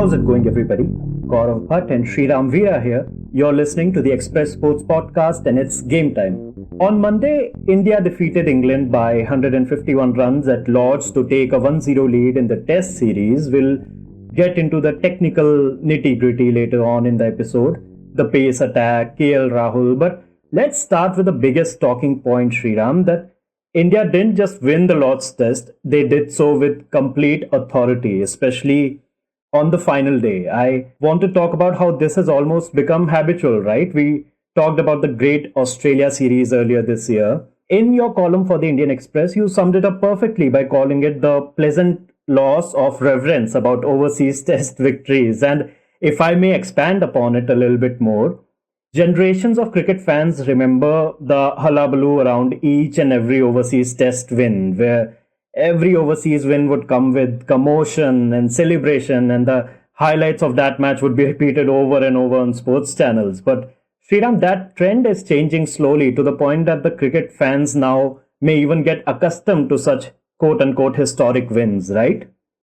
How's it going, everybody? Gaurav Bhatt and Sriram Veera here. You're listening to the Express Sports Podcast, and it's game time. On Monday, India defeated England by 151 runs at Lord's to take a 1-0 lead in the Test series. We'll get into the technical nitty-gritty later on in the episode, the pace attack, KL Rahul. But let's start with the biggest talking point, Sriram, that India didn't just win the Lord's Test, they did so with complete authority, especially on the final day. I want to talk about how this has almost become habitual, right? We talked about the great Australia series earlier this year. In your column for the Indian Express, you summed it up perfectly by calling it the pleasant loss of reverence about overseas test victories. And if I may expand upon it a little bit more, generations of cricket fans remember the hullabaloo around each and every overseas test win, where every overseas win would come with commotion and celebration, and the highlights of that match would be repeated over and over on sports channels. But Sriram, that trend is changing slowly to the point that the cricket fans now may even get accustomed to such quote-unquote historic wins, right?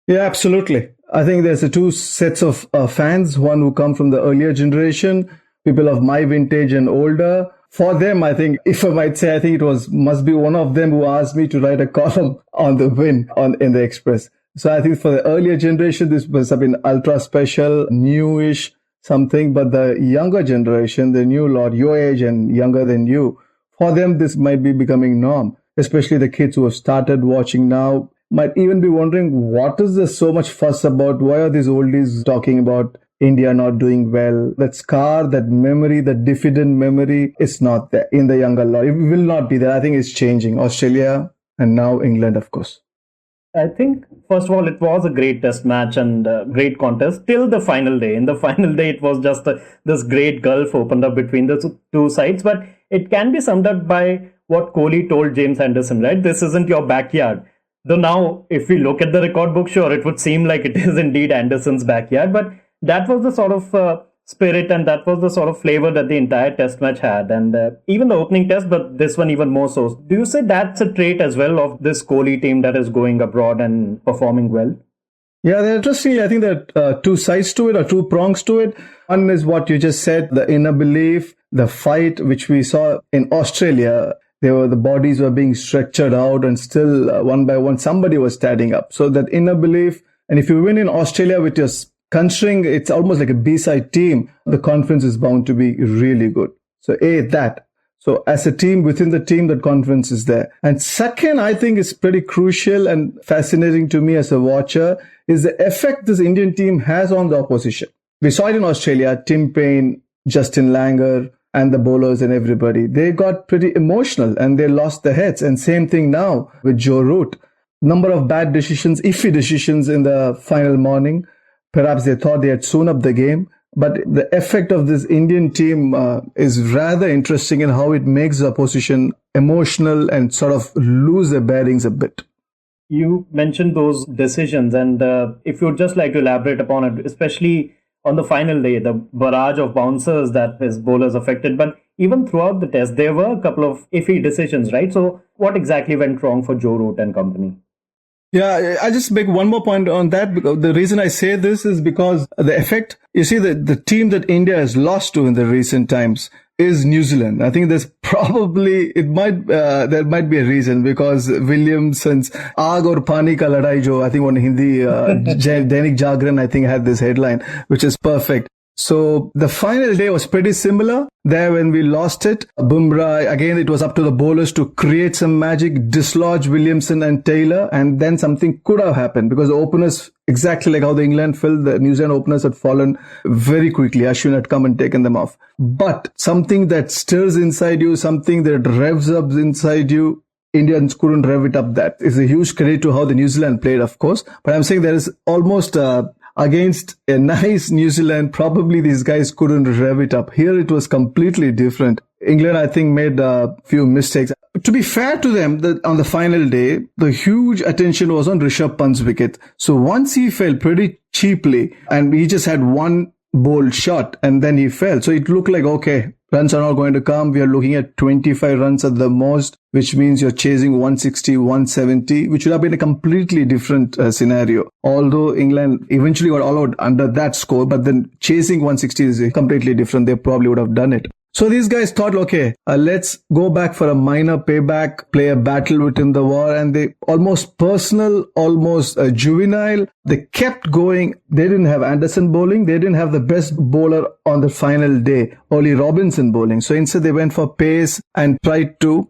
Yeah, absolutely. I think there's two sets of fans, one who come from the earlier generation, people of my vintage and older. For them, I think, if I might say, I think must be one of them who asked me to write a column on the win in the Express. So I think for the earlier generation, this must have been ultra special, newish something. But the younger generation, the new lot, your age and younger than you, for them, this might be becoming norm. Especially the kids who have started watching now might even be wondering, what is there so much fuss about? Why are these oldies talking about India not doing well? That scar, that memory, that diffident memory is not there in the younger lot. It will not be there. I think it's changing. Australia and now England, of course. I think, first of all, it was a great test match and great contest till the final day. In the final day, it was just this great gulf opened up between the two sides. But it can be summed up by what Kohli told James Anderson, right? This isn't your backyard. Though now, if we look at the record book, sure, it would seem like it is indeed Anderson's backyard. But that was the sort of spirit and that was the sort of flavor that the entire test match had. And even the opening test, but this one even more so. Do you say that's a trait as well of this Kohli team that is going abroad and performing well? Yeah, they're interesting. I think there are two sides to it or two prongs to it. One is what you just said, the inner belief, the fight, which we saw in Australia. The bodies were being stretchered out and still one by one, somebody was standing up. So that inner belief. And if you win in Australia with your considering it's almost like a B-side team, the confidence is bound to be really good. So that. So as a team, within the team, that confidence is there. And second, I think is pretty crucial and fascinating to me as a watcher is the effect this Indian team has on the opposition. We saw it in Australia, Tim Payne, Justin Langer, and the bowlers and everybody. They got pretty emotional and they lost their heads. And same thing now with Joe Root. Number of bad decisions, iffy decisions in the final morning. Perhaps they thought they had sewn up the game. But the effect of this Indian team is rather interesting in how it makes the opposition emotional and sort of lose their bearings a bit. You mentioned those decisions, and if you'd just like to elaborate upon it, especially on the final day, the barrage of bouncers that his bowlers affected. But even throughout the test, there were a couple of iffy decisions, right? So what exactly went wrong for Joe Root and company? Yeah, I just make one more point on that. Because the reason I say this is because the effect, you see, the team that India has lost to in the recent times is New Zealand. I think there's probably, there might be a reason because Williamson's Aag aur Pani ka ladai jo, I think on Hindi, Dainik Jagran, I think had this headline, which is perfect. So the final day was pretty similar. There when we lost it, Bumrah, again, it was up to the bowlers to create some magic, dislodge Williamson and Taylor, and then something could have happened because the openers, exactly like how the England fell, the New Zealand openers had fallen very quickly. Ashwin had come and taken them off. But something that stirs inside you, something that revs up inside you, Indians couldn't rev it up. That is a huge credit to how the New Zealand played, of course. But I'm saying there is almost against a nice New Zealand, probably these guys couldn't rev it up. Here it was completely different. England, I think, made a few mistakes. To be fair to them, on the final day, the huge attention was on Rishabh Pant's wicket. So once he fell pretty cheaply and he just had one bold shot and then he fell. So it looked like, okay, runs are not going to come. We are looking at 25 runs at the most, which means you're chasing 160, 170, which would have been a completely different scenario. Although England eventually got all out under that score, but then chasing 160 is completely different. They probably would have done it. So these guys thought, okay, let's go back for a minor payback, play a battle within the war, and they almost personal, almost juvenile. They kept going. They didn't have Anderson bowling. They didn't have the best bowler on the final day, Ollie Robinson bowling. So instead they went for pace and tried to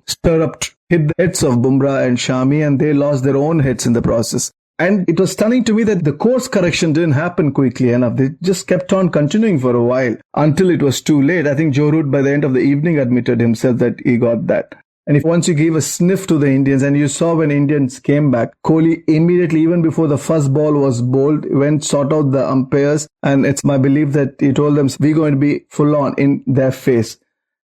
hit the heads of Bumrah and Shami, and they lost their own heads in the process. And it was stunning to me that the course correction didn't happen quickly enough. They just kept on continuing for a while until it was too late. I think Joe Root by the end of the evening admitted himself that he got that. And if once you gave a sniff to the Indians, and you saw when Indians came back, Kohli immediately, even before the first ball was bowled, went sought out the umpires. And it's my belief that he told them, we're going to be full on in their face.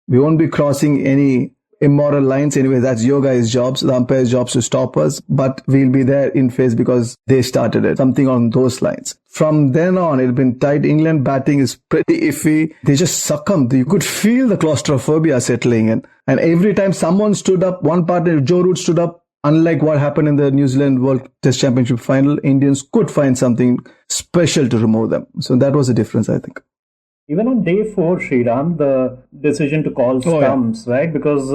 We won't be crossing any immoral lines. Anyway, that's your guys' jobs, the umpire's jobs to stop us, but we'll be there in face because they started it. Something on those lines. From then on, it's been tight. England batting is pretty iffy. They just succumbed. You could feel the claustrophobia settling in. And every time someone stood up, one partner, Joe Root stood up, unlike what happened in the New Zealand World Test Championship final, Indians could find something special to remove them. So that was the difference, I think. Even on day 4, Sriram, the decision to call stumps, right? Because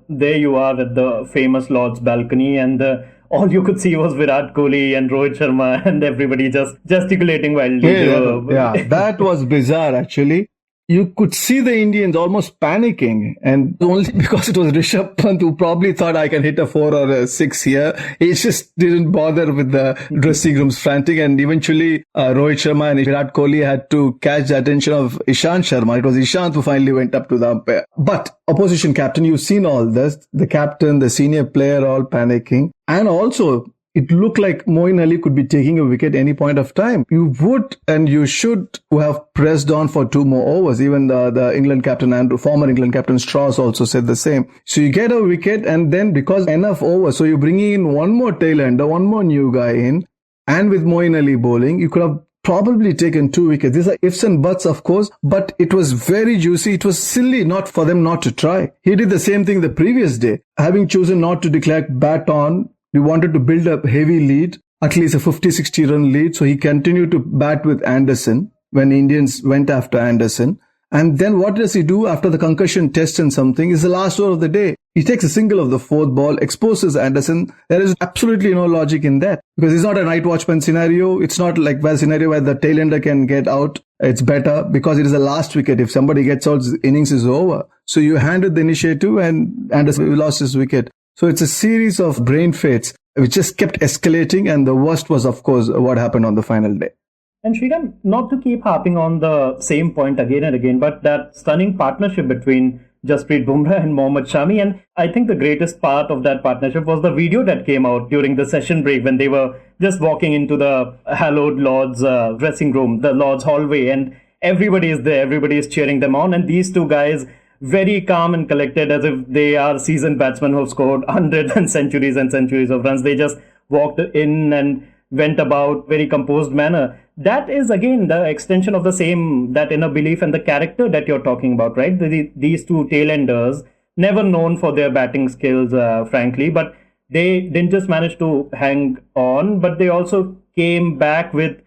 there you are at the famous Lord's balcony, and all you could see was Virat Kohli and Rohit Sharma and everybody just gesticulating wildly. Yeah, that was bizarre actually. You could see the Indians almost panicking, and only because it was Rishabh Pant who probably thought I can hit a 4 or a 6 here. He just didn't bother with the dressing rooms frantic, and eventually Rohit Sharma and Virat Kohli had to catch the attention of Ishant Sharma. It was Ishant who finally went up to the umpire. But opposition captain, you've seen all this. The captain, the senior player all panicking, and also it looked like Moeen Ali could be taking a wicket any point of time. You would and you should have pressed on for 2 more overs. Even the England captain, former England captain Strauss also said the same. So you get a wicket, and then because enough overs, so you're bringing in one more tailender, one more new guy in, and with Moeen Ali bowling, you could have probably taken 2 wickets. These are ifs and buts, of course, but it was very juicy. It was silly not for them not to try. He did the same thing the previous day, having chosen not to declare bat on. He wanted to build a heavy lead, at least a 50-60 run lead. So he continued to bat with Anderson when Indians went after Anderson. And then what does he do after the concussion test and something? Is the last over of the day. He takes a single of the 4th ball, exposes Anderson. There is absolutely no logic in that, because it's not a night watchman scenario. It's not like a scenario where the tailender can get out. It's better because it is the last wicket. If somebody gets out, the innings is over. So you handed the initiative, and Anderson lost his wicket. So it's a series of brain fates which just kept escalating, and the worst was, of course, what happened on the final day. And Sriram, not to keep harping on the same point again and again, but that stunning partnership between Jasprit Bumrah and Mohammad Shami, and I think the greatest part of that partnership was the video that came out during the session break when they were just walking into the hallowed Lord's dressing room, the Lord's hallway, and everybody is there, everybody is cheering them on, and these two guys very calm and collected, as if they are seasoned batsmen who have scored hundreds and centuries of runs. They just walked in and went about very composed manner. That is again the extension of the same, that inner belief and the character that you're talking about, right? These two tailenders, never known for their batting skills, frankly, but they didn't just manage to hang on, but they also came back with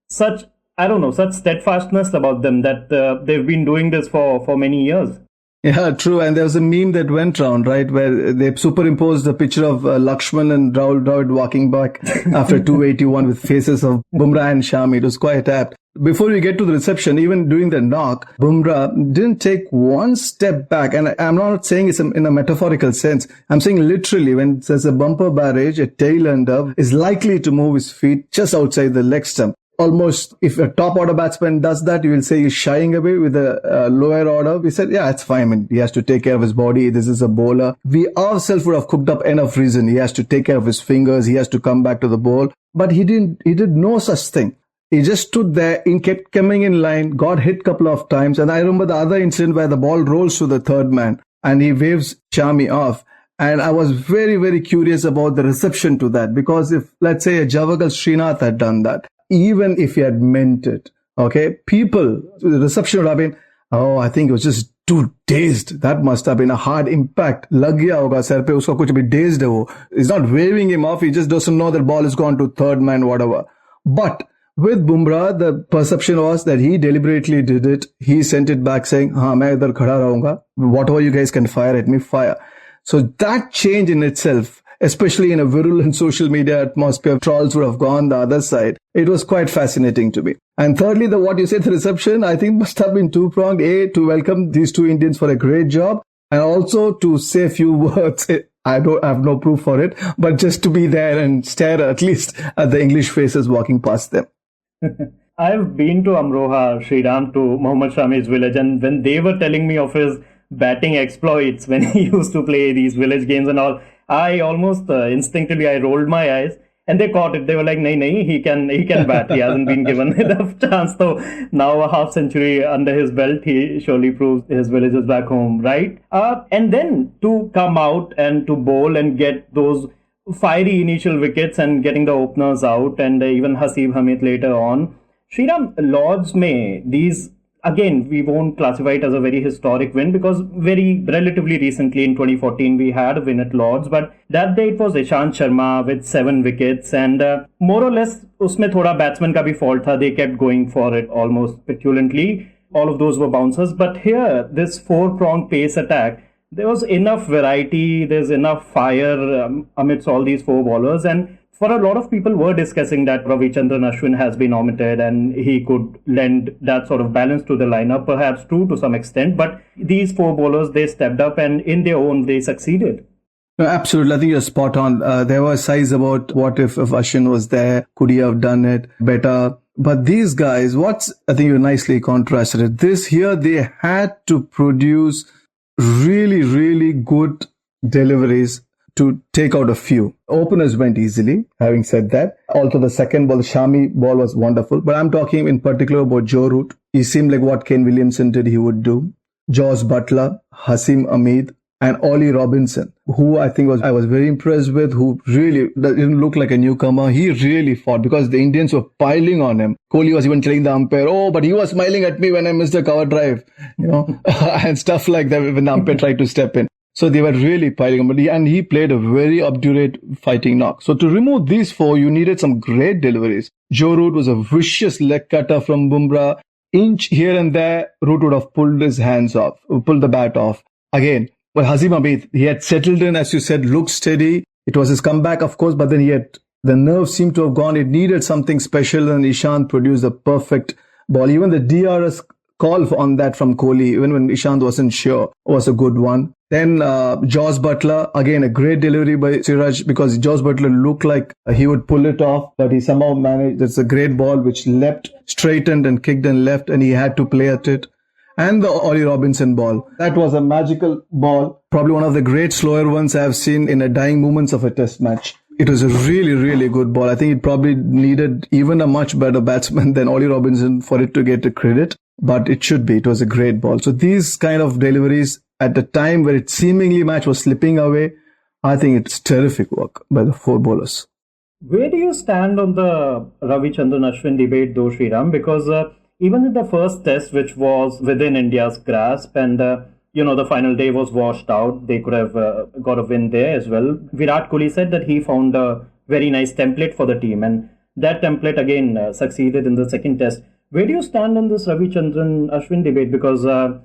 such steadfastness about them that they've been doing this for many years. Yeah, true. And there was a meme that went around, right, where they superimposed the picture of Lakshman and Rahul Dravid walking back after 281 with faces of Bumrah and Shami. It was quite apt. Before we get to the reception, even during the knock, Bumrah didn't take one step back. And I'm not saying it's in a metaphorical sense. I'm saying literally, when there's a bumper barrage, a tailender is likely to move his feet just outside the leg stump. Almost, if a top order batsman does that, you will say he's shying away. With a lower order, we said, yeah, it's fine. I mean, he has to take care of his body. This is a bowler. We ourselves would have cooked up enough reason. He has to take care of his fingers. He has to come back to the ball. But he did no such thing. He just stood there and kept coming in line, got hit a couple of times. And I remember the other incident where the ball rolls to the 3rd man and he waves Shami off. And I was very, very curious about the reception to that, because if, let's say, a Javagal Srinath had done that, even if he had meant it, okay, the reception would have been, oh, I think it was just too dazed. That must have been a hard impact. Lag gaya hoga sir pe, usko kuch bhi dazed hai wo. He's not waving him off. He just doesn't know that ball has gone to third man, whatever. But with Bumrah, the perception was that he deliberately did it. He sent it back saying, main idhar khada rahunga. Whatever you guys can fire at me, fire. So that change in itself, especially in a virulent social media atmosphere, trolls would have gone the other side. It was quite fascinating to me. And thirdly, what you said, the reception, I think must have been two-pronged. A, to welcome these two Indians for a great job, and also to say a few words. I have no proof for it, but just to be there and stare at least at the English faces walking past them. I've been to Amroha, Sriram, to Mohammad Shami's village, and when they were telling me of his batting exploits when he used to play these village games and all, I almost instinctively I rolled my eyes, and they caught it. They were like, "Nahi, he can bat. He hasn't been given enough chance." So now a half century under his belt, he surely proves his village is back home, right? And then to come out and to bowl and get those fiery initial wickets and getting the openers out, and even Hasib Hamid later on. Sriram, Lords May, these, again, we won't classify it as a very historic win because very relatively recently in 2014 we had a win at Lords, but that day it was Ishant Sharma with 7 wickets, and more or less usme thoda batsman ka bhi fault tha. They kept going for it almost petulantly. All of those were bouncers, but here this 4-pronged pace attack, there was enough variety, there's enough fire amidst all these 4 bowlers, and for a lot of people were discussing that Ravichandran Ashwin has been omitted and he could lend that sort of balance to the lineup, perhaps true to some extent, but these 4 bowlers, they stepped up and in their own they succeeded. No, absolutely. I think you're spot on. There were sighs about what if Ashwin was there, could he have done it better? But these guys, I think you nicely contrasted it. This here, they had to produce really, really good deliveries to take out a few. Openers went easily, having said that. Also, the second ball, the Shami ball was wonderful. But I'm talking in particular about Joe Root. He seemed like what Ken Williamson did, he would do. Jos Buttler, Hasim Ahmed, and Ollie Robinson, who I was very impressed with, who really didn't look like a newcomer. He really fought because the Indians were piling on him. Kohli was even telling the umpire, but he was smiling at me when I missed the cover drive, and stuff like that when the umpire tried to step in. So they were really piling on, and he played a very obdurate fighting knock. So to remove these 4, you needed some great deliveries. Joe Root was a vicious leg cutter from Bumrah. Inch here and there, Root would have pulled the bat off. Again, but Hasim Ahmed, he had settled in, as you said, looked steady. It was his comeback, of course, but then the nerve seemed to have gone. It needed something special, and Ishant produced the perfect ball. Even the DRS call on that from Kohli, even when Ishant wasn't sure, was a good one. Then Jos Buttler, again, a great delivery by Siraj, because Jos Buttler looked like he would pull it off, but he somehow managed. It's a great ball which leapt, straightened and kicked and left, and he had to play at it. And the Ollie Robinson ball. That was a magical ball. Probably one of the great slower ones I have seen in the dying moments of a test match. It was a really, really good ball. I think it probably needed even a much better batsman than Ollie Robinson for it to get the credit. But it should be. It was a great ball. So these kind of deliveries at the time where it seemingly match was slipping away, I think it's terrific work by the 4 bowlers. Where do you stand on the Ravichandran Ashwin debate though, Sriram? Because even in the first test, which was within India's grasp, and the final day was washed out, they could have got a win there as well. Virat Kohli said that he found a very nice template for the team, and that template again succeeded in the second test. Where do you stand on this Ravichandran Ashwin debate? Because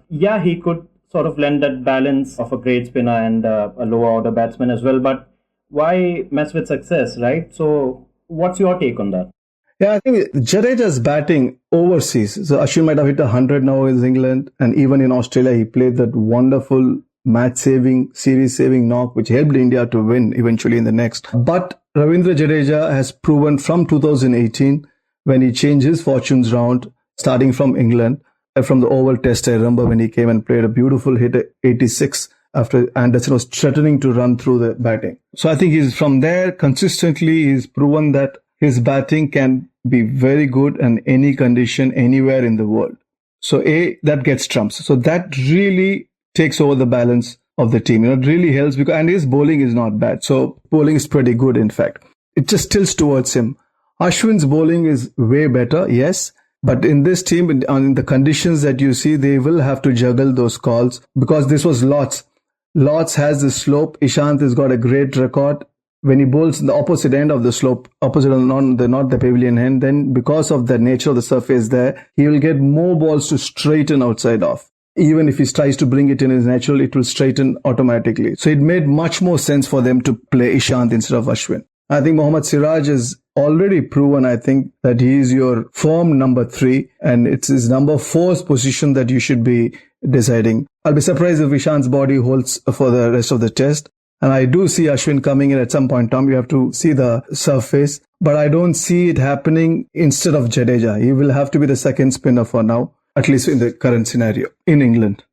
he could sort of lend that balance of a great spinner and a lower order batsman as well, but why mess with success, right? So what's your take on that? Yeah, I think Jadeja's batting overseas. So Ashwin might have hit 100 now in England, and even in Australia, he played that wonderful match-saving, series-saving knock, which helped India to win eventually in the next. But Ravindra Jadeja has proven from 2018, when he changed his fortunes round, starting from England, from the Oval Test, I remember when he came and played a beautiful hit at 86 after Anderson was threatening to run through the batting. So I think he's from there consistently, he's proven that his batting can be very good in any condition, anywhere in the world. So that gets trumps. So that really takes over the balance of the team. It really helps and his bowling is not bad. So bowling is pretty good, in fact. It just tilts towards him. Ashwin's bowling is way better, yes, But in this team, in the conditions that you see, they will have to juggle those calls because this was Lords. Lords has the slope. Ishant has got a great record. When he bowls in the opposite end of the slope, opposite of not the pavilion end, then because of the nature of the surface there, he will get more balls to straighten outside off. Even if he tries to bring it in as natural, it will straighten automatically. So it made much more sense for them to play Ishant instead of Ashwin. I think Mohammad Siraj has already proven, I think, that he is your firm number 3 and it's his number 4's position that you should be deciding. I'll be surprised if Ishant's body holds for the rest of the test. And I do see Ashwin coming in at some point in time. You have to see the surface. But I don't see it happening instead of Jadeja. He will have to be the second spinner for now, at least in the current scenario in England.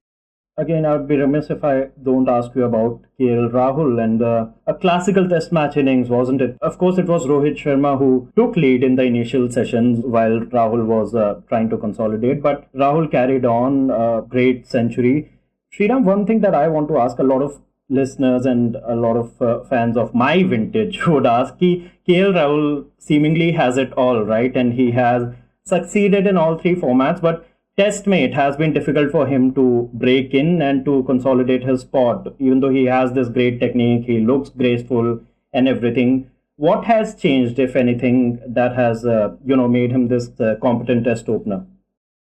Again, I would be remiss if I don't ask you about KL Rahul and a classical test match innings, wasn't it? Of course, it was Rohit Sharma who took lead in the initial sessions while Rahul was trying to consolidate. But Rahul carried on a great century. Sriram, one thing that I want to ask, a lot of listeners and a lot of fans of my vintage would ask, KL Rahul seemingly has it all, right? And he has succeeded in all 3 formats, but Testmate has been difficult for him to break in and to consolidate his spot. Even though he has this great technique, he looks graceful and everything. What has changed, if anything, that has made him this competent test opener?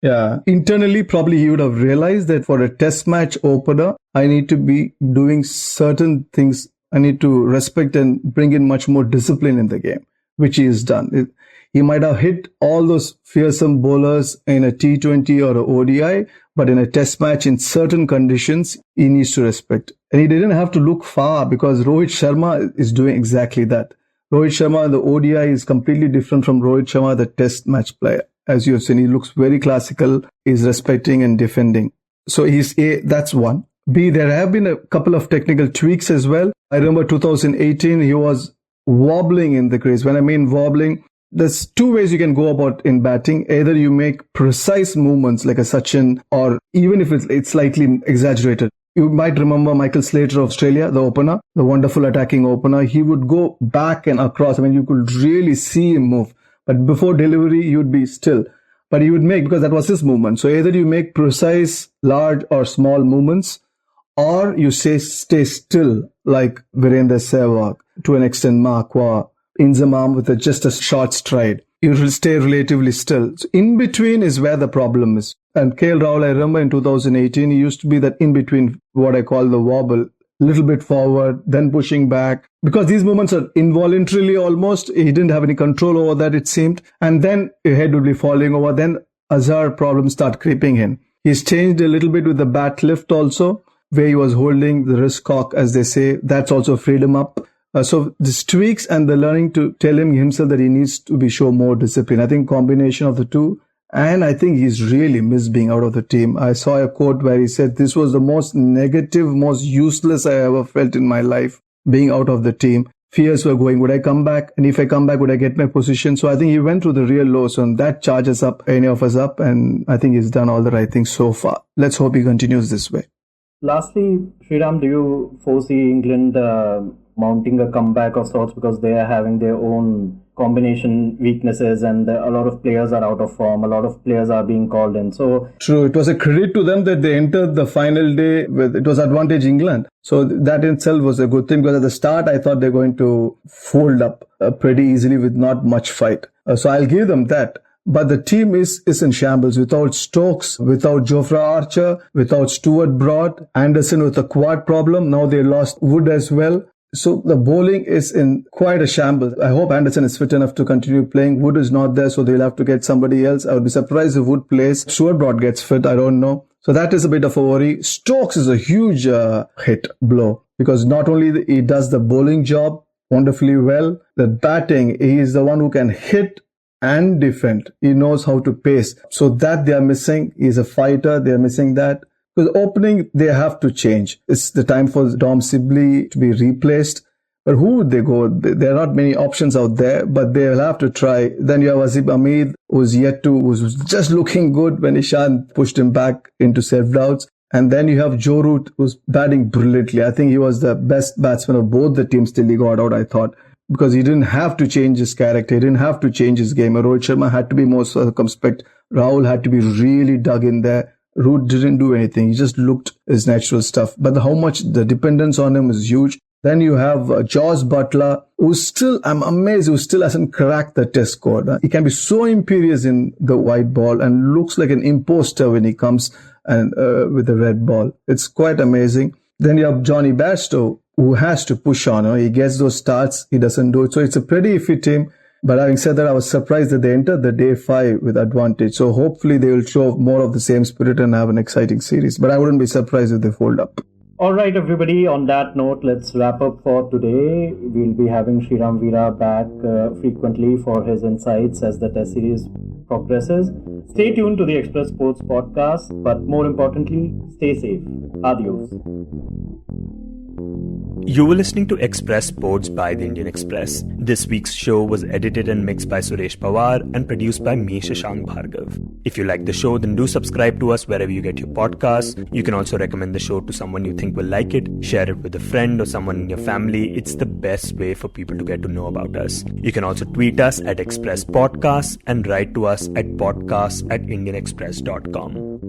Yeah, internally probably he would have realized that for a test match opener, I need to be doing certain things. I need to respect and bring in much more discipline in the game, which he has done. He might have hit all those fearsome bowlers in a T20 or a ODI, but in a test match in certain conditions, he needs to respect. And he didn't have to look far because Rohit Sharma is doing exactly that. Rohit Sharma, the ODI, is completely different from Rohit Sharma, the test match player. As you have seen, he looks very classical, he's respecting and defending. So he's A, that's one. B, there have been a couple of technical tweaks as well. I remember 2018, he was wobbling in the crease. When I mean wobbling, there's 2 ways you can go about in batting. Either you make precise movements like a Sachin, or even if it's slightly exaggerated. You might remember Michael Slater of Australia, the opener, the wonderful attacking opener. He would go back and across. I mean, you could really see him move. But before delivery, he would be still. But he would make, because that was his movement. So either you make precise, large or small movements, or you stay still like Virendra Sehwag, to an extent Marquardt, Inzamam with just a short stride. You will stay relatively still. So in between is where the problem is. And KL Rahul, I remember in 2018, he used to be that in between, what I call the wobble. Little bit forward, then pushing back. Because these movements are involuntarily almost. He didn't have any control over that, it seemed. And then your head would be falling over. Then Azhar problems start creeping in. He's changed a little bit with the bat lift also, where he was holding the wrist cock, as they say. That's also freed him up. So these tweaks and the learning to tell him himself that he needs to show more discipline. I think combination of the two. And I think he's really missed being out of the team. I saw a quote where he said, this was the most negative, most useless I ever felt in my life, being out of the team. Fears were going, would I come back? And if I come back, would I get my position? So I think he went through the real lows, and that charges up any of us up. And I think he's done all the right things so far. Let's hope he continues this way. Lastly, Sriram, do you foresee England mounting a comeback of sorts, because they are having their own combination weaknesses and a lot of players are out of form, a lot of players are being called in? So true, it was a credit to them that they entered the final day with, it was advantage England. So that in itself was a good thing, because at the start I thought they're going to fold up pretty easily with not much fight. So I'll give them that. But the team is in shambles without Stokes, without Jofra Archer, without Stuart Broad, Anderson with a quad problem. Now they lost Wood as well. So the bowling is in quite a shambles. I hope Anderson is fit enough to continue playing. Wood is not there, so they'll have to get somebody else. I would be surprised if Wood plays. Stuart Broad gets fit, I don't know. So that is a bit of a worry. Stokes is a huge hit blow, because not only he does the bowling job wonderfully well, the batting, he is the one who can hit and defend. He knows how to pace. So that they are missing. He's a fighter. They are missing that. Because opening, they have to change. It's the time for Dom Sibley to be replaced. But who would they go? There are not many options out there, but they'll have to try. Then you have Azib Hamid, who's just looking good when Ishan pushed him back into self-doubts. And then you have Joe Root, who's batting brilliantly. I think he was the best batsman of both the teams till he got out, I thought. Because he didn't have to change his character. He didn't have to change his game. Rohit Sharma had to be more circumspect Rahul had to be really dug in there. Root didn't do anything. He just looked his natural stuff. But how much the dependence on him is huge. Then you have Josh Butler, I'm amazed, who still hasn't cracked the test score. He can be so imperious in the white ball and looks like an imposter when he comes and with the red ball. It's quite amazing. Then you have Johnny Bairstow, who has to push on. He gets those starts, he doesn't do it. So it's a pretty iffy team. But having said that, I was surprised that they entered the day 5 with advantage. So hopefully they will show more of the same spirit and have an exciting series. But I wouldn't be surprised if they fold up. All right, everybody. On that note, let's wrap up for today. We'll be having Sriram Veera back frequently for his insights as the test series progresses. Stay tuned to the Express Sports Podcast, but more importantly, stay safe. Adios. You were listening to Express Sports by the Indian Express. This week's show was edited and mixed by Suresh Pawar and produced by me, Shashank Bhargav. If you like the show, then do subscribe to us wherever you get your podcasts. You can also recommend the show to someone you think will like it. Share it with a friend or someone in your family. It's the best way for people to get to know about us. You can also tweet us at Express Podcasts and write to us at podcasts@indianexpress.com.